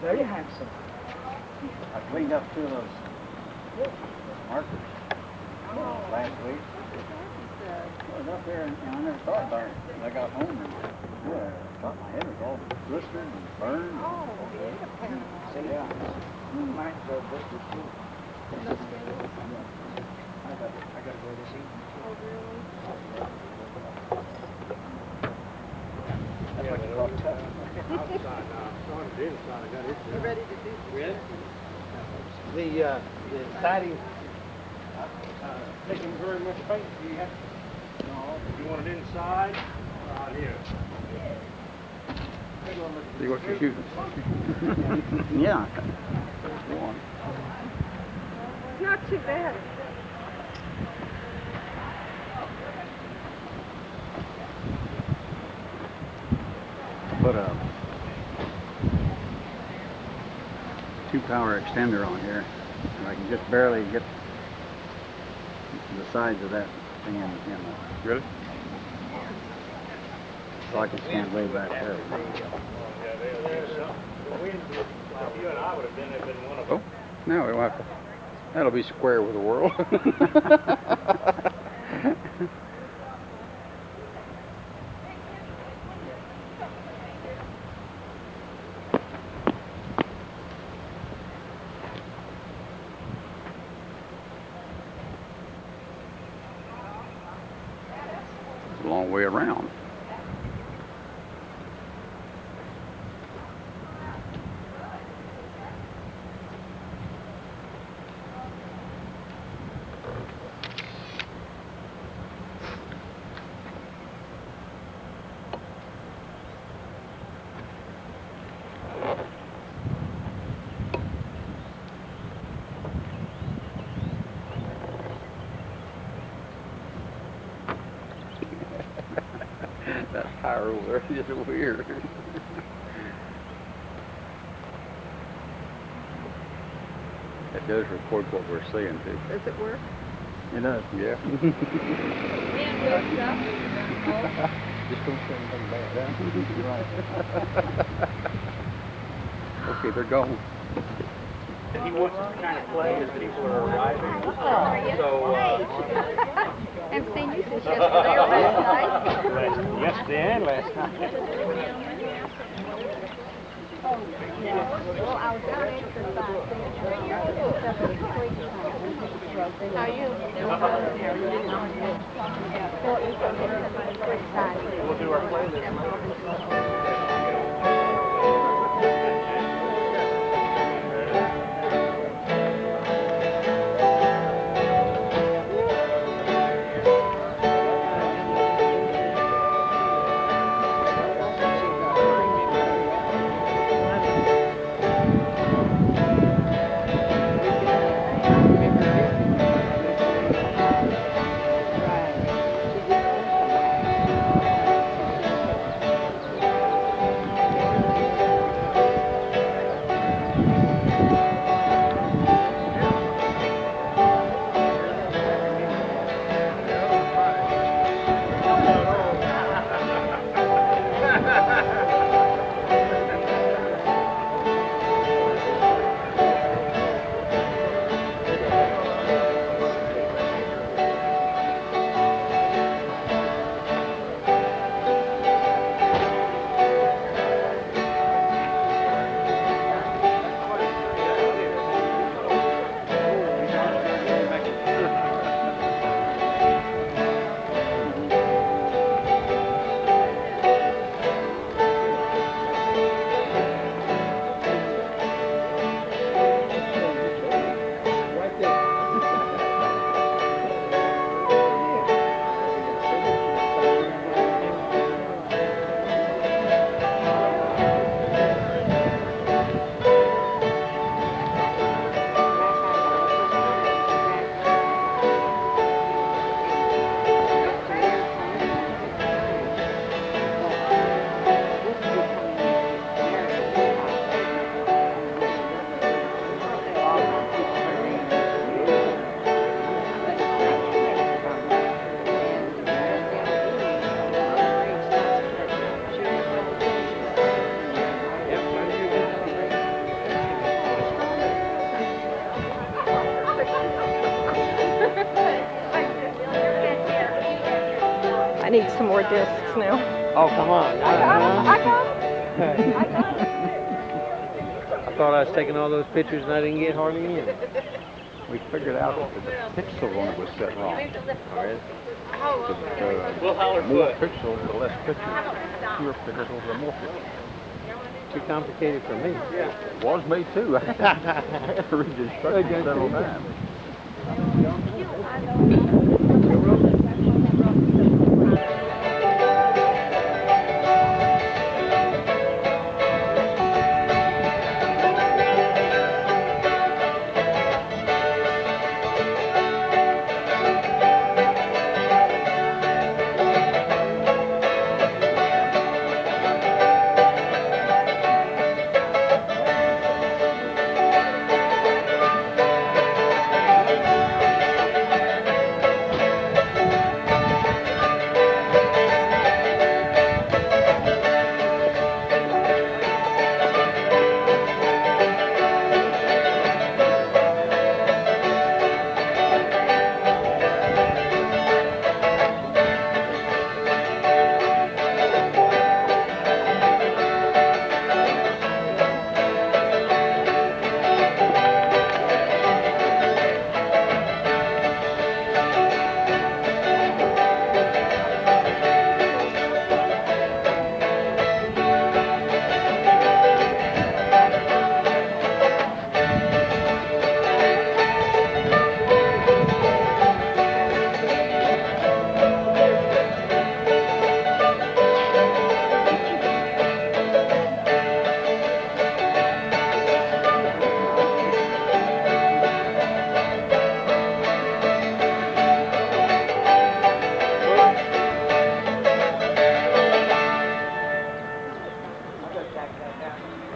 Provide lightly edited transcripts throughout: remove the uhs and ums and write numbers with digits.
Very handsome. I cleaned up 2 of those markers last week. I was up there and I never thought about it. I got home and I thought my head was all blistered and burned. Oh, yeah. So yeah. Mine's blistered too. I gotta go this evening. Oh, really? That's what you call tough. Outside now. Starting to do inside. I got it. You ready to do Ready? The siding taking very much paint. Do you have? No. You want it inside? Right here. See what you're shooting. Yeah. It's not too bad. Put a 2-power extender on here, and I can just barely get the sides of that thing in the... Really? So I can stand way back there. You and I would have been one of Oh, no, we don't have to. That'll be square with the world. It's a long way around. That power over there is weird. It does record what we're seeing too. Does it work? It does, yeah. Just don't say anything bad, Okay, they're gone. He wants us to kind of play as people are arriving. So, Haven't seen you since yesterday or last night. yesterday and last night. Well, I was out exercising. How are you? We'll do our playlist. I need some more discs now. Oh, come on. I got 'em. I got 'em. I got 'em. I thought I was taking all those pictures and I didn't get hardly any. We figured out that the pixel on it was set wrong. We'll holler The more foot. pixels, the less pictures. Fewer pixels, the more pictures. Too complicated for me. It was me too. I had to read the instructions several times.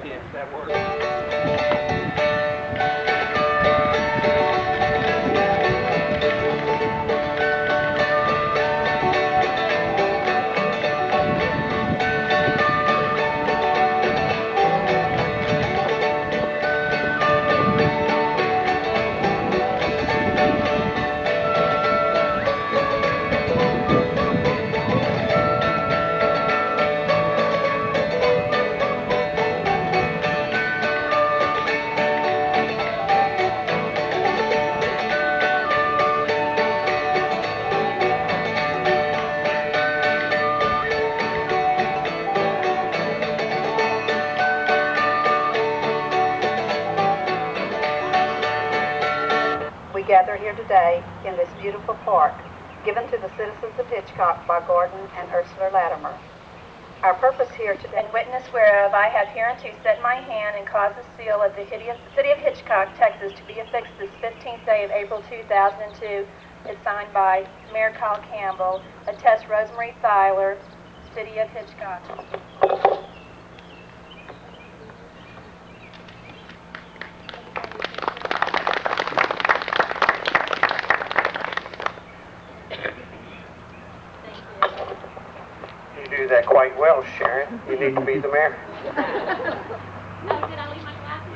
Yes, that works. We gather here today in this beautiful park given to the citizens of Hitchcock by Gordon and Ursula Latimer. Our purpose here today, in witness whereof I have hereunto set my hand and caused the seal of the city of Hitchcock, Texas, to be affixed this 15th day of April 2002, is signed by Mayor Kyle Campbell, attests Rosemary Thyler, City of Hitchcock. You do that quite well, Sharon. You need to be the mayor.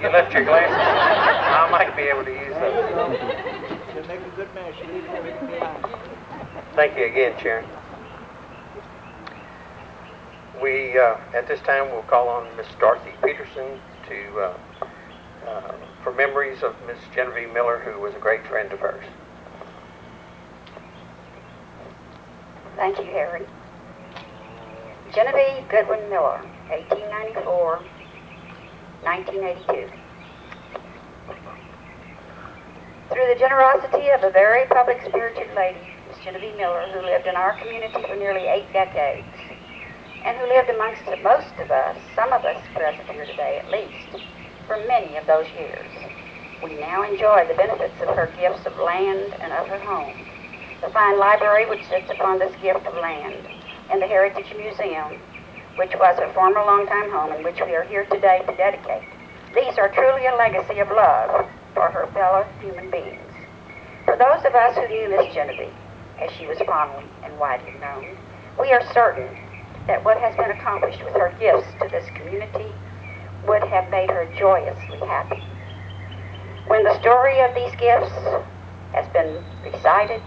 You left your glasses? I might be able to use those. To make a good match, you need to make it blind. Thank you again, Sharon. We, at this time, will call on Miss Dorothy Peterson to, for memories of Miss Genevieve Miller, who was a great friend of hers. Thank you, Harry. Genevieve Goodwin Miller, 1894, 1982. Through the generosity of a very public-spirited lady, Miss Genevieve Miller, who lived in our community for nearly 8 decades, and who lived amongst most of us, some of us present here today at least, for many of those years, we now enjoy the benefits of her gifts of land and of her home. The fine library which sits upon this gift of land, and the Heritage Museum, which was her former longtime home and which we are here today to dedicate. These are truly a legacy of love for her fellow human beings. For those of us who knew Miss Genevieve, as she was fondly and widely known, we are certain that what has been accomplished with her gifts to this community would have made her joyously happy. When the story of these gifts has been recited,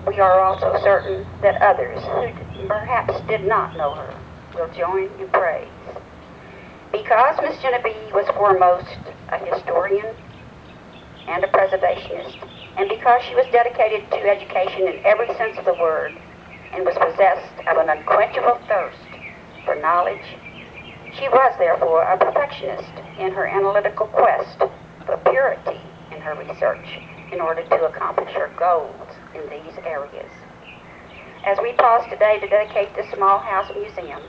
we are also certain that others who perhaps did not know her will join in praise. Because Miss Genevieve was foremost a historian and a preservationist, and because she was dedicated to education in every sense of the word, and was possessed of an unquenchable thirst for knowledge, she was therefore a perfectionist in her analytical quest for purity in her research in order to accomplish her goals in these areas. As we pause today to dedicate this small house museum,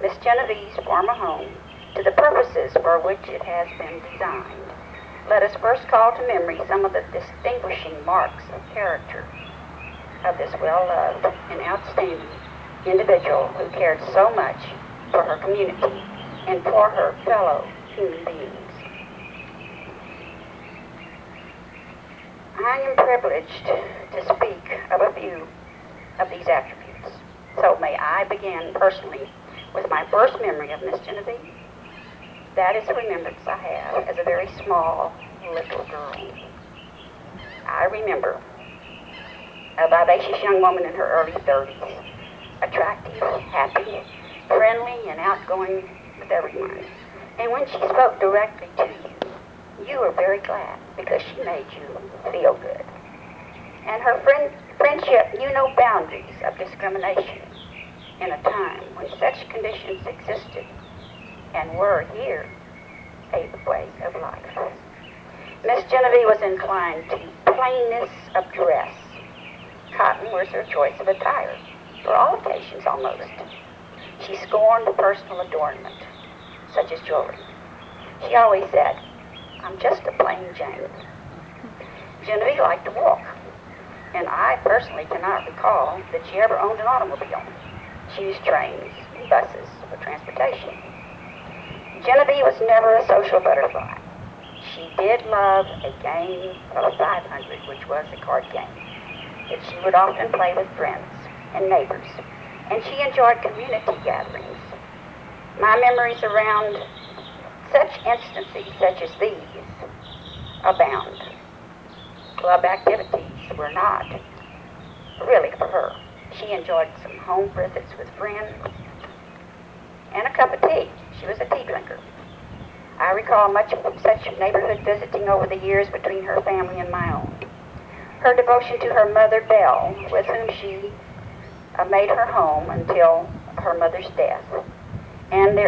Miss Genevieve's former home, to the purposes for which it has been designed, let us first call to memory some of the distinguishing marks of character of this well-loved and outstanding individual who cared so much for her community and for her fellow human beings. I am privileged to speak of a few of these attributes. So may I begin personally with my first memory of Miss Genevieve. That is the remembrance I have as a very small little girl. I remember a vivacious young woman in her early 30s, attractive, happy, friendly, and outgoing with everyone. And when she spoke directly to you, you were very glad because she made you feel good. And her friendship knew no boundaries of discrimination in a time when such conditions existed and were here a way of life. Miss Genevieve was inclined to plainness of dress. Cotton was her choice of attire, for all occasions almost. She scorned personal adornment, such as jewelry. She always said, "I'm just a plain Jane." Genevieve liked to walk, and I personally cannot recall that she ever owned an automobile. She used trains and buses for transportation. Genevieve was never a social butterfly. She did love a game of 500, which was a card game, that she would often play with friends and neighbors, and she enjoyed community gatherings. My memories around such instances such as these abound. Club activities were not really for her. She enjoyed some home visits with friends and a cup of tea. She was a tea drinker. I recall much of such neighborhood visiting over the years between her family and my own. Her devotion to her mother, Belle, with whom she made her home until her mother's death, and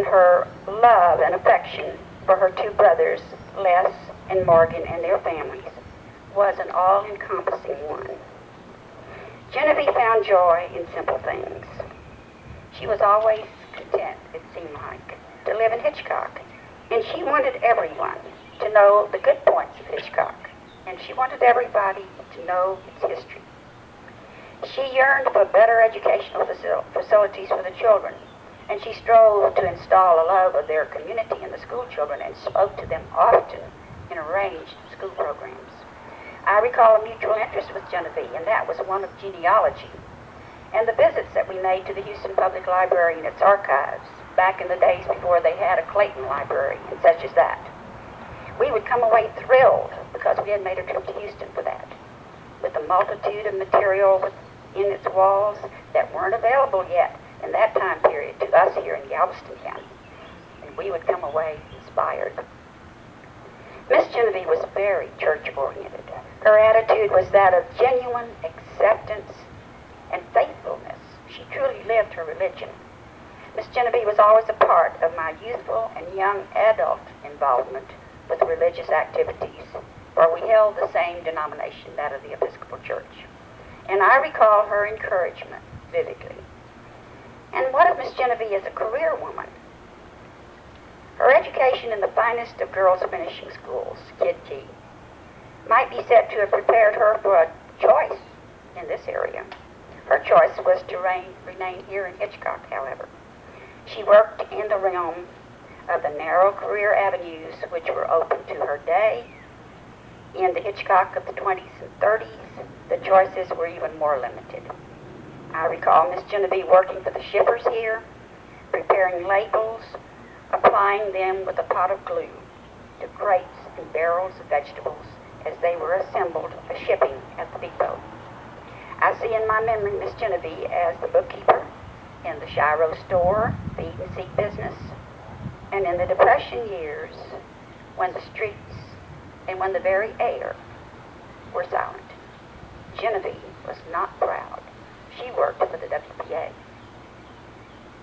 her love and affection for her two brothers, Les and Morgan, and their families, was an all-encompassing one. Genevieve found joy in simple things. She was always content, it seemed like, to live in Hitchcock, and she wanted everyone to know the good points of Hitchcock, and she wanted everybody to know its history. She yearned for better educational facilities for the children, and she strove to install a love of their community in the school children and spoke to them often in arranged school programs. I recall a mutual interest with Genevieve, and that was one of genealogy, and the visits that we made to the Houston Public Library and its archives back in the days before they had a Clayton Library and such as that. We would come away thrilled because we had made a trip to Houston for that, with a multitude of material within its walls that weren't available yet in that time period to us here in Galveston County, and we would come away inspired. Miss Genevieve was very church-oriented. Her attitude was that of genuine acceptance and faithfulness. She truly lived her religion. Miss Genevieve was always a part of my youthful and young adult involvement with religious activities, for we held the same denomination, that of the Episcopal Church. And I recall her encouragement vividly. And what of Miss Genevieve as a career woman? Her education in the finest of girls' finishing schools, Kid G, might be said to have prepared her for a choice in this area. Her choice was to remain here in Hitchcock, however. She worked in the realm of the narrow career avenues which were open to her day. In the Hitchcock of the 20s and 30s, the choices were even more limited. I recall Miss Genevieve working for the shippers here, preparing labels, applying them with a pot of glue to crates and barrels of vegetables as they were assembled for shipping at the depot. I see in my memory Miss Genevieve as the bookkeeper in the Shiro store, the eat and seek business, and in the Depression years, when the streets and when the very air were silent. Genevieve was not proud. She worked for the WPA,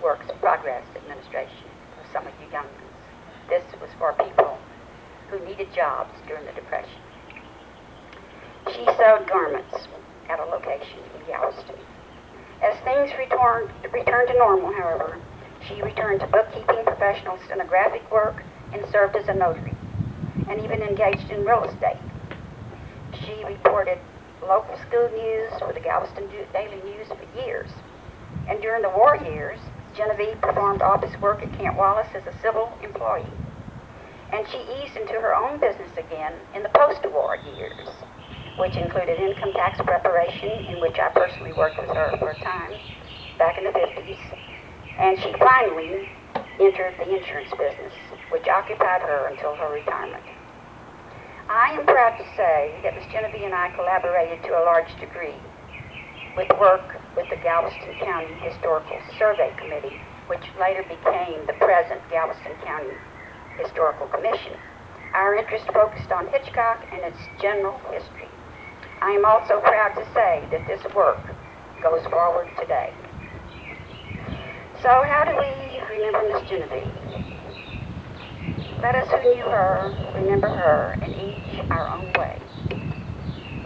Works Progress Administration, for some of you young ones. This was for people who needed jobs during the Depression. She sewed garments at a location in Galveston. As things returned to normal, however, she returned to bookkeeping, professional stenographic work, and served as a notary, and even engaged in real estate. She reported local school news for the Galveston Daily News for years. And during the war years, Genevieve performed office work at Camp Wallace as a civil employee. And she eased into her own business again in the post-war years, which included income tax preparation, in which I personally worked with her for a time back in the 50s. And she finally entered the insurance business, which occupied her until her retirement. I am proud to say that Miss Genevieve and I collaborated to a large degree with work with the Galveston County Historical Survey Committee, which later became the present Galveston County Historical Commission. Our interest focused on Hitchcock and its general history. I am also proud to say that this work goes forward today. So how do we remember Miss Genevieve? Let us who knew her remember her, and each our own way.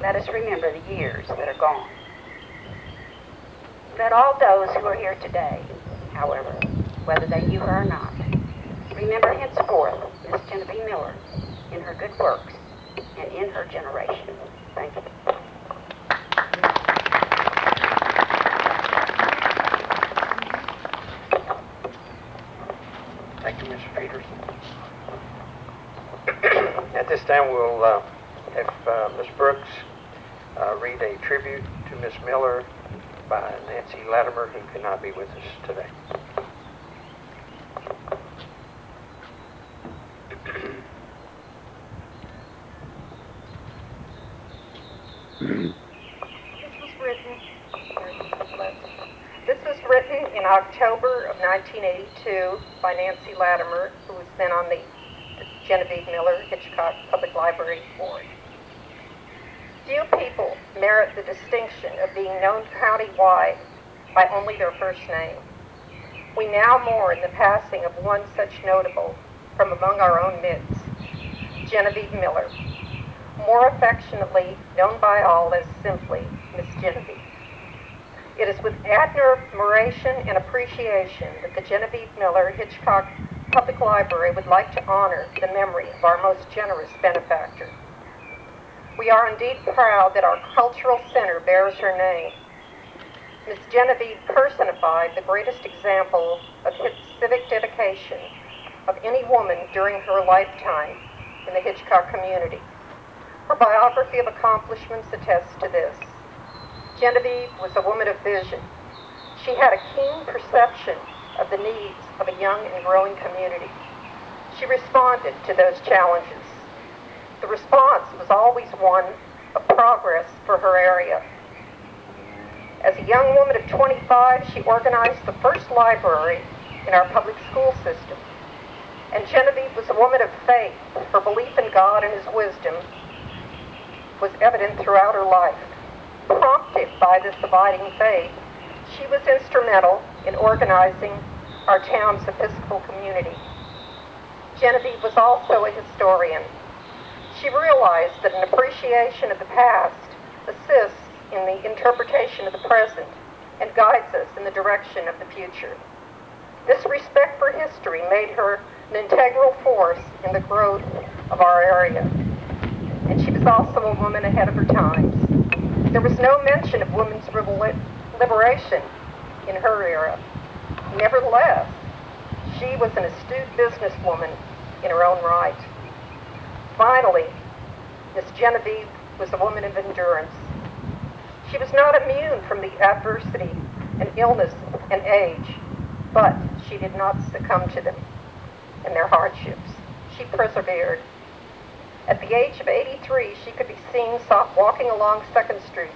Let us remember the years that are gone. Let all those who are here today, however, whether they knew her or not, remember henceforth Miss Genevieve Miller in her good works and in her generation. Thank you. Thank you, Mr. Peterson. At this time, we'll have Ms. Brooks read a tribute to Miss Miller by Nancy Latimer, who cannot be with us today. This was written in October of 1982 by Nancy Latimer, who was then on the Genevieve Miller Hitchcock Public Library Board. Few people merit the distinction of being known county-wide by only their first name. We now mourn the passing of one such notable from among our own midst, Genevieve Miller, more affectionately known by all as simply Miss Genevieve. It is with admiration and appreciation that the Genevieve Miller Hitchcock Public Library would like to honor the memory of our most generous benefactor. We are indeed proud that our cultural center bears her name. Miss Genevieve personified the greatest example of civic dedication of any woman during her lifetime in the Hitchcock community. Her biography of accomplishments attests to this. Genevieve was a woman of vision. She had a keen perception of the needs of a young and growing community. She responded to those challenges. The response was always one of progress for her area. As a young woman of 25, she organized the first library in our public school system. And Genevieve was a woman of faith. Her belief in God and His wisdom was evident throughout her life. Prompted by this abiding faith, she was instrumental in organizing our town's Episcopal community. Genevieve was also a historian. She realized that an appreciation of the past assists in the interpretation of the present and guides us in the direction of the future. This respect for history made her an integral force in the growth of our area. And she was also a woman ahead of her times. There was no mention of women's liberation in her era. Nevertheless, she was an astute businesswoman in her own right. Finally, Miss Genevieve was a woman of endurance. She was not immune from the adversity and illness and age, but she did not succumb to them and their hardships. She persevered. At the age of 83, she could be seen walking along 2nd Street,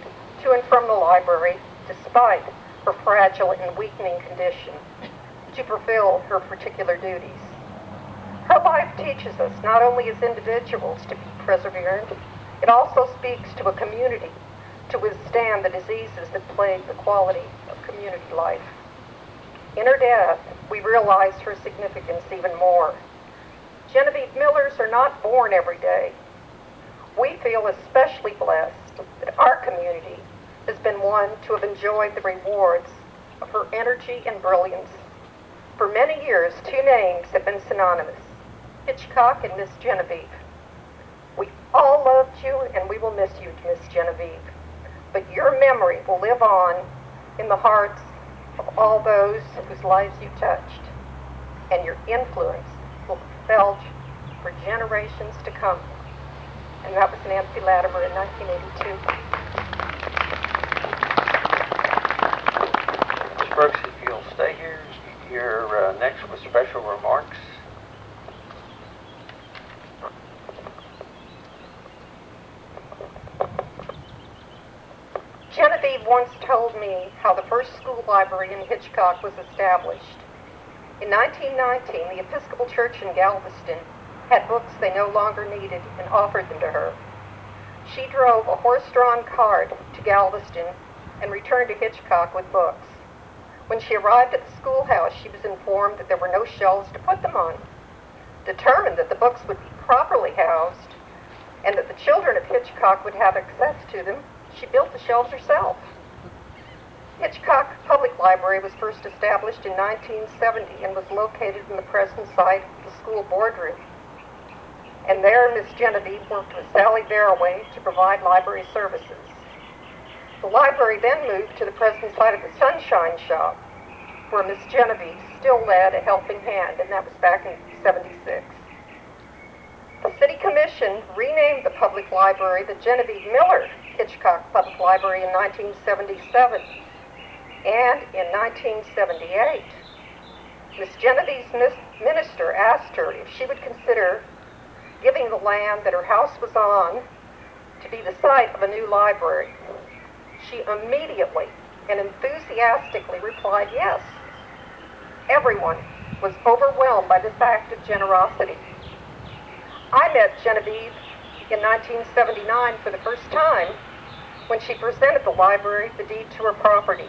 to and from the library despite her fragile and weakening condition to fulfill her particular duties. Her life teaches us not only as individuals to be perseverant, it also speaks to a community to withstand the diseases that plague the quality of community life. In her death, we realize her significance even more. Genevieve Millers are not born every day. We feel especially blessed that our community has been one to have enjoyed the rewards of her energy and brilliance. For many years, two names have been synonymous, Hitchcock and Miss Genevieve. We all loved you and we will miss you, Miss Genevieve. But your memory will live on in the hearts of all those whose lives you touched, and your influence will be felt for generations to come. And that was Nancy Latimer in 1982. Ms. Brooks, if you'll stay here, you're next with special remarks. Genevieve once told me how the first school library in Hitchcock was established. In 1919, the Episcopal Church in Galveston had books they no longer needed and offered them to her. She drove a horse-drawn cart to Galveston and returned to Hitchcock with books. When she arrived at the schoolhouse, she was informed that there were no shelves to put them on. Determined that the books would be properly housed and that the children of Hitchcock would have access to them, she built the shelves herself. Hitchcock Public Library was first established in 1970 and was located in the present site of the school boardroom. And there, Miss Genevieve worked with Sally Barraway to provide library services. The library then moved to the present site of the Sunshine Shop, where Miss Genevieve still led a helping hand, and that was back in '76. The City Commission renamed the public library the Genevieve Miller Hitchcock Public Library in 1977. And in 1978, Miss Genevieve's minister asked her if she would consider giving the land that her house was on to be the site of a new library. She immediately and enthusiastically replied yes. Everyone was overwhelmed by this act of generosity. I met Genevieve in 1979 for the first time when she presented the library the deed to her property.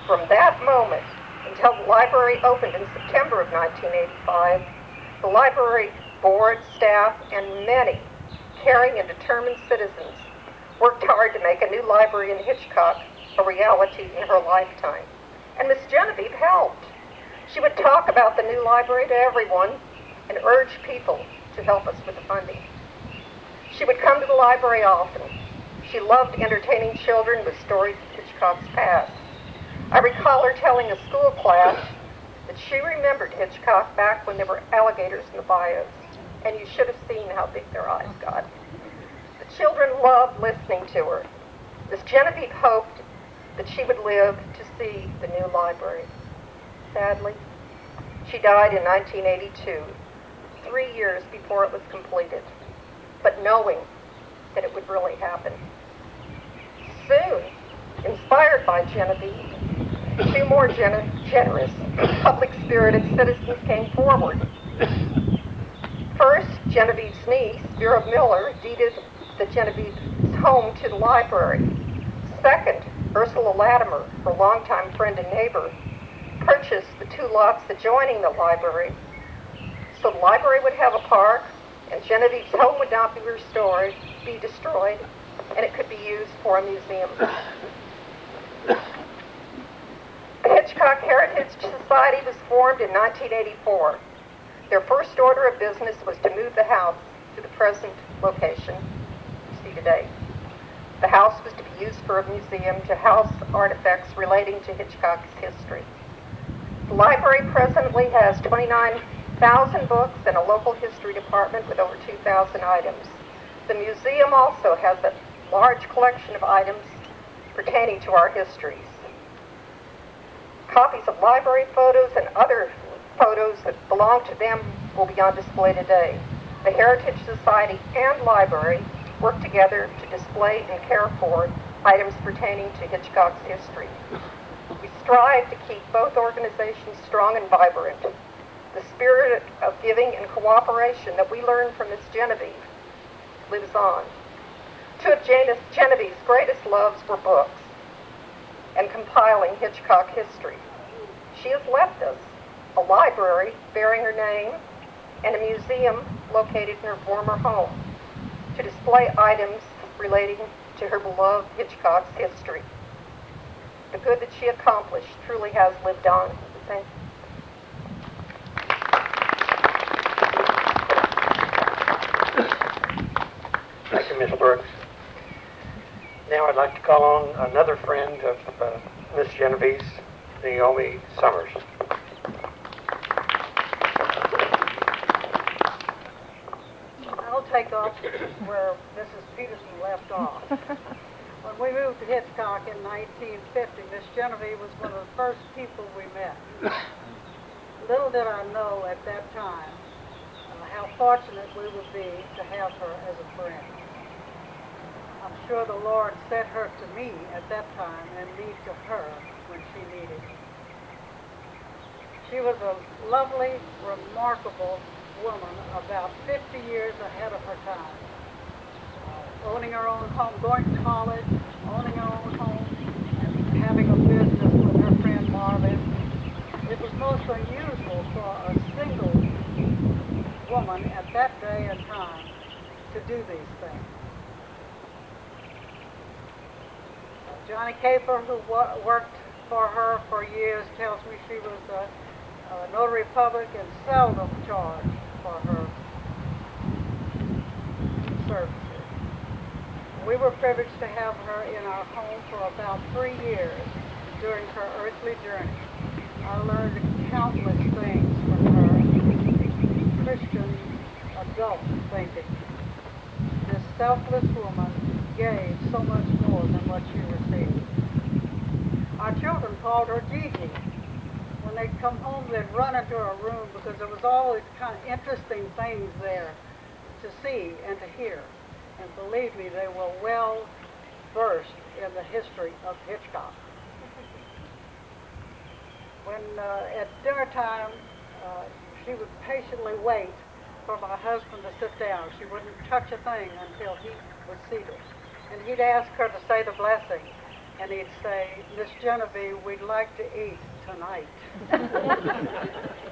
From that moment until the library opened in September of 1985, the library board, staff, and many caring and determined citizens worked hard to make a new library in Hitchcock a reality in her lifetime. And Miss Genevieve helped. She would talk about the new library to everyone and urge people to help us with the funding. She would come to the library often. She loved entertaining children with stories of Hitchcock's past. I recall her telling a school class that she remembered Hitchcock back when there were alligators in the bayous, and you should have seen how big their eyes got. The children loved listening to her. Miss Genevieve hoped that she would live to see the new library. Sadly, she died in 1982, 3 years before it was completed, but knowing that it would really happen. Soon, inspired by Genevieve, two more generous, public-spirited citizens came forward. First, Genevieve's niece, Vera Miller, deeded the Genevieve's home to the library. Second, Ursula Latimer, her longtime friend and neighbor, purchased the 2 lots adjoining the library. So the library would have a park, and Genevieve's home would not be destroyed, and it could be used for a museum. The Hitchcock Heritage Society was formed in 1984. Their first order of business was to move the house to the present location you see today. The house was to be used for a museum to house artifacts relating to Hitchcock's history. The library presently has 29,000 books and a local history department with over 2,000 items. The museum also has a large collection of items pertaining to our histories. Copies of library photos and other photos that belong to them will be on display today. The Heritage Society and library work together to display and care for items pertaining to Hitchcock's history. We strive to keep both organizations strong and vibrant. The spirit of giving and cooperation that we learned from Miss Genevieve lives on. Two of Genevieve's greatest loves were books and compiling Hitchcock history. She has left us a library bearing her name and a museum located in her former home to display items relating to her beloved Hitchcock's history. The good that she accomplished truly has lived on. Thank you. Thank you, Ms. Brooks. Now I'd like to call on another friend of Miss Genevieve's, Naomi Summers. I'll take off where Mrs. Peterson left off. When we moved to Hitchcock in 1950, Miss Genevieve was one of the first people we met. Little did I know at that time how fortunate we would be to have her as a friend. I'm sure the Lord sent her to me at that time and me to her when she needed. She was a lovely, remarkable woman, about 50 years ahead of her time. Owning her own home, going to college, owning her own home, and having a business with her friend Marvin. It was most unusual for a single woman at that day and time to do these things. Johnny Caper, who worked for her for years, tells me she was a notary public and seldom charged for her services. We were privileged to have her in our home for about 3 years during her earthly journey. I learned countless things from her Christian adult thinking. This selfless woman gave so much more than what she received. Our children called her Gigi. When they'd come home, they'd run into her room because there was always kind of interesting things there to see and to hear. And believe me, they were well versed in the history of Hitchcock. When at dinner time, she would patiently wait for my husband to sit down. She wouldn't touch a thing until he was seated. And he'd ask her to say the blessing. And he'd say, Miss Genevieve, we'd like to eat tonight.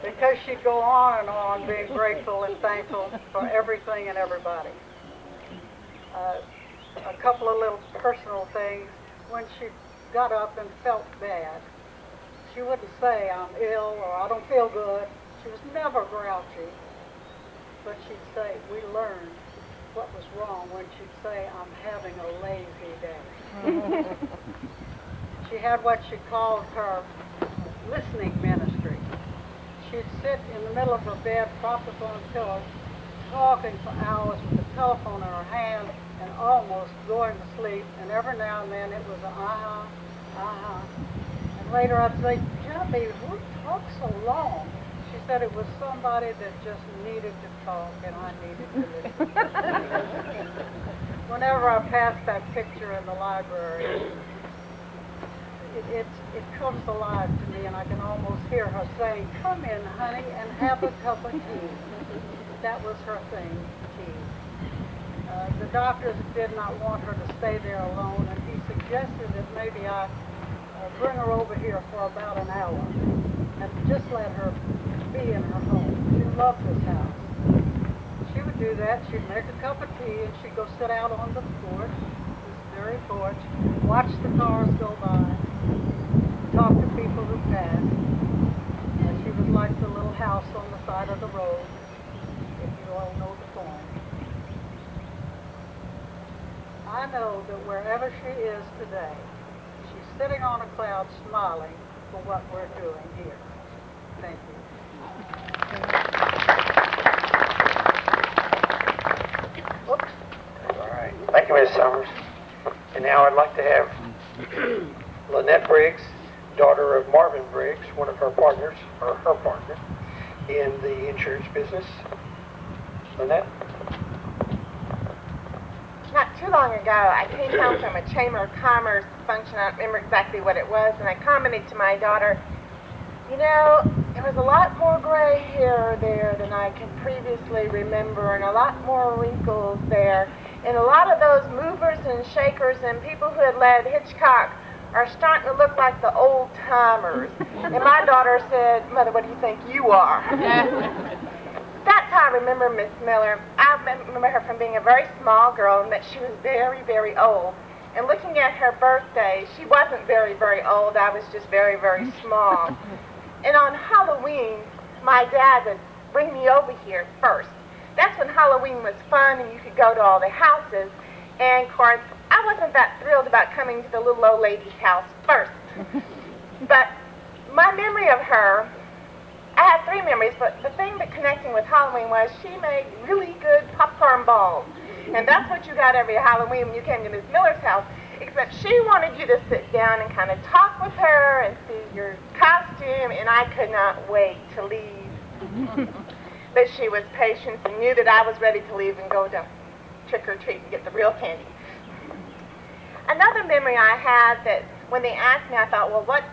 Because she'd go on being grateful and thankful for everything and everybody. A couple of little personal things. When she got up and felt bad, she wouldn't say, I'm ill or I don't feel good. She was never grouchy. But she'd say, we learned what was wrong when she'd say, I'm having a lazy day. She had what she called her listening ministry. She'd sit in the middle of her bed, propped up on a pillow, talking for hours with the telephone in her hand and almost going to sleep. And every now and then it was a uh-huh, uh-huh. And later I'd say, Genevieve, who talks so long? She said it was somebody that just needed to talk and I needed to listen. Whenever I pass that picture in the library, it comes alive to me and I can almost hear her saying, come in, honey, and have a cup of tea. That was her thing, tea. The doctors did not want her to stay there alone, and he suggested that maybe I bring her over here for about an hour and just let her be in her home. She loved this house. She would do that. She'd make a cup of tea and she'd go sit out on the porch, this very porch, watch the cars go by, talk to people who passed. She was like the little house on the side of the road, if you all know the poem. I know that wherever she is today, she's sitting on a cloud smiling for what we're doing here. Thank you. Oops. All right. Thank you, Ms. Summers. And now I'd like to have Lynette Briggs, daughter of Marvin Briggs, one of her partners, or her partner, in the insurance business. Lynette? not too long ago, I came home from a Chamber of Commerce function. I don't remember exactly what it was, and I commented to my daughter, you know, there was a lot more gray hair there than I could previously remember, and a lot more wrinkles there. And a lot of those movers and shakers and people who had led Hitchcock are starting to look like the old timers. And my daughter said, Mother, what do you think you are? That's how I remember Miss Miller. I remember her from being a very small girl and that she was very, very old. And looking at her birthday, she wasn't very, very old. I was just very, very small. And on Halloween, my dad would bring me over here first. That's when Halloween was fun and you could go to all the houses. And of course, I wasn't that thrilled about coming to the little old lady's house first. But my memory of her, I had 3 memories, but the thing that connecting with Halloween was she made really good popcorn balls. And that's what you got every Halloween when you came to Miss Miller's house, except she wanted you to sit down and kind of talk with her and see your costume, and I could not wait to leave. But she was patient and knew that I was ready to leave and go to trick or treat and get the real candy. Another memory I had that when they asked me, I thought, well, what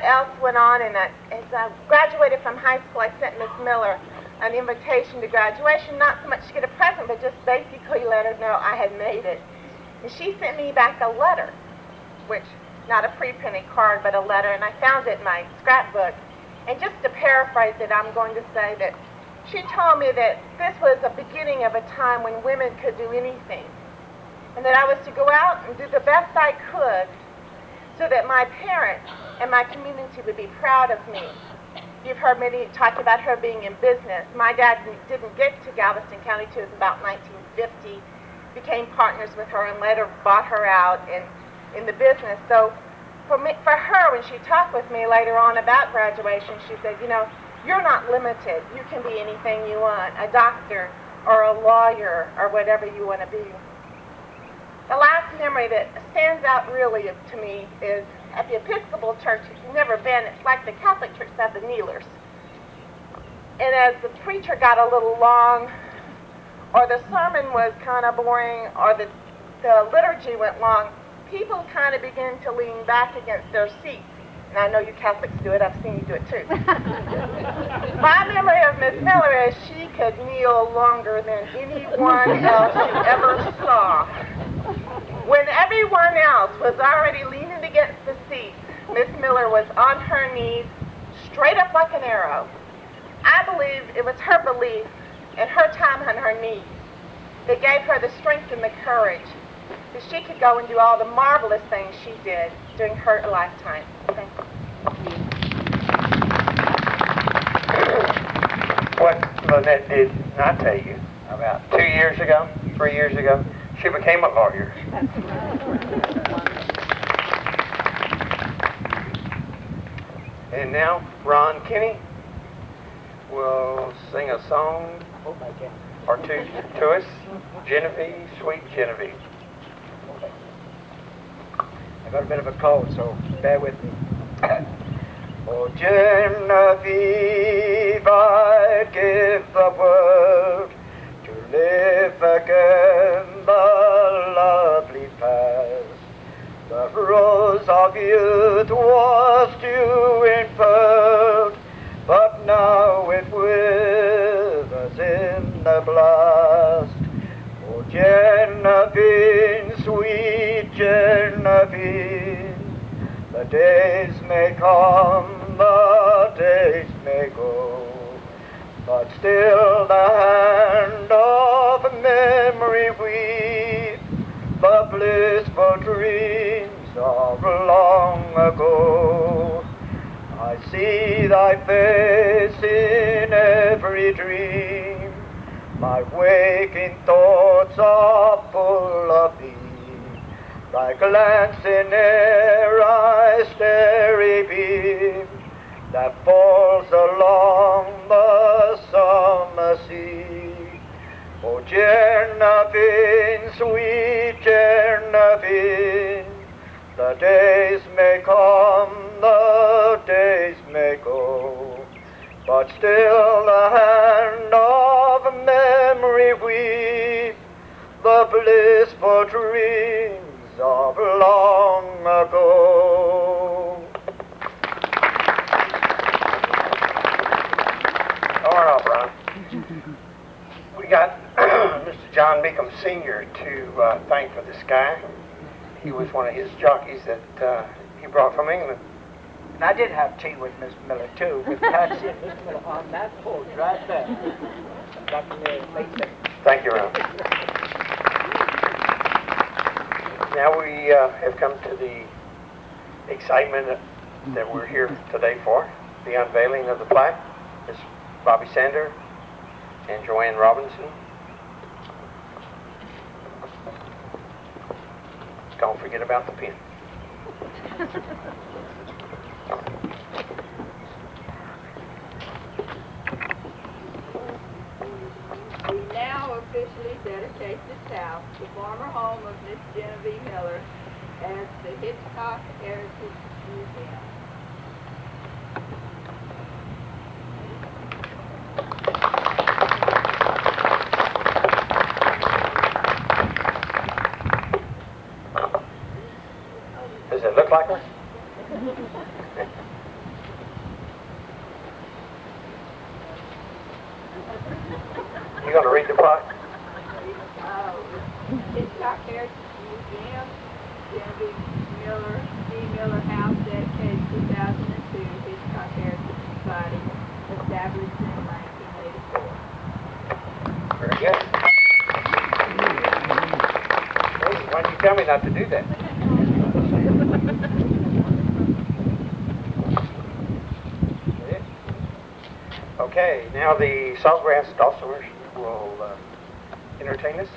else went on? And as I graduated from high school, I sent Miss Miller an invitation to graduation, not so much to get a present, but just basically let her know I had made it. And she sent me back a letter, which, not a pre-printed card, but a letter, and I found it in my scrapbook. And just to paraphrase it, I'm going to say that she told me that this was the beginning of a time when women could do anything, and that I was to go out and do the best I could so that my parents and my community would be proud of me. You've heard many talk about her being in business. My dad didn't get to Galveston County till it was about 1950, became partners with her and later bought her out in the business. So for her, when she talked with me later on about graduation, she said, you know, you're not limited. You can be anything you want, a doctor or a lawyer or whatever you want to be. The last memory that stands out really to me is at the Episcopal Church. If you've never been, it's like the Catholic Church have the kneelers. And as the preacher got a little long, or the sermon was kind of boring, or the liturgy went long, people kind of began to lean back against their seats. And I know you Catholics do it. I've seen you do it too. My memory of Miss Miller is she could kneel longer than anyone else you ever saw. When everyone else was already leaning against the seat, Miss Miller was on her knees, straight up like an arrow. I believe it was her belief and her time on her knees that gave her the strength and the courage that she could go and do all the marvelous things she did during her lifetime. Thank you. What Lynette did not tell you, about 3 years ago, she became a lawyer. And now, Ron Kinney will sing a song or two to us. Genevieve, Sweet Genevieve. I got a bit of a cold, so bear with me. Oh, Genevieve, I'd give the world to live again the lovely past. The rose of youth was due in birth, but now it withers in the blast. Oh, Genevieve, sweet Genevieve, the days may come, the days may go, but still the hand of memory weaves the blissful dreams of long ago. I see thy face in every dream, my waking thoughts are full of thee. Thy glance in air, I starry beam that falls along the summer sea. Oh, Genevieve, sweet Genevieve, the days may come, the days may go, but still the hand of memory weaves the blissful dreams of long ago. All right, Brian. We got Mr. John Meekum Sr. to thank for the sky. He was one of his jockeys that he brought from England. And I did have tea with Miss Miller, too, with Patsy and Miss Miller on that porch right there. Back in the late 70s. Thank you, Ron. Now we have come to the excitement that we're here today for, the unveiling of the plaque. Miss Bobby Sander and Joanne Robinson. Don't forget about the pen. We now officially dedicate this house, the former home of Miss Genevieve Miller, as the Hitchcock Heritage Museum. Does it look like her? You gonna read the plaque? Hitchcock Heritage Museum, Genevieve Miller, D. Miller House, dedicated 2002, Hitchcock Heritage Society, established in 1984. Very good. Hey, why did you tell me not to do that? Okay, now the Saltgrass Dulcimers will entertain us.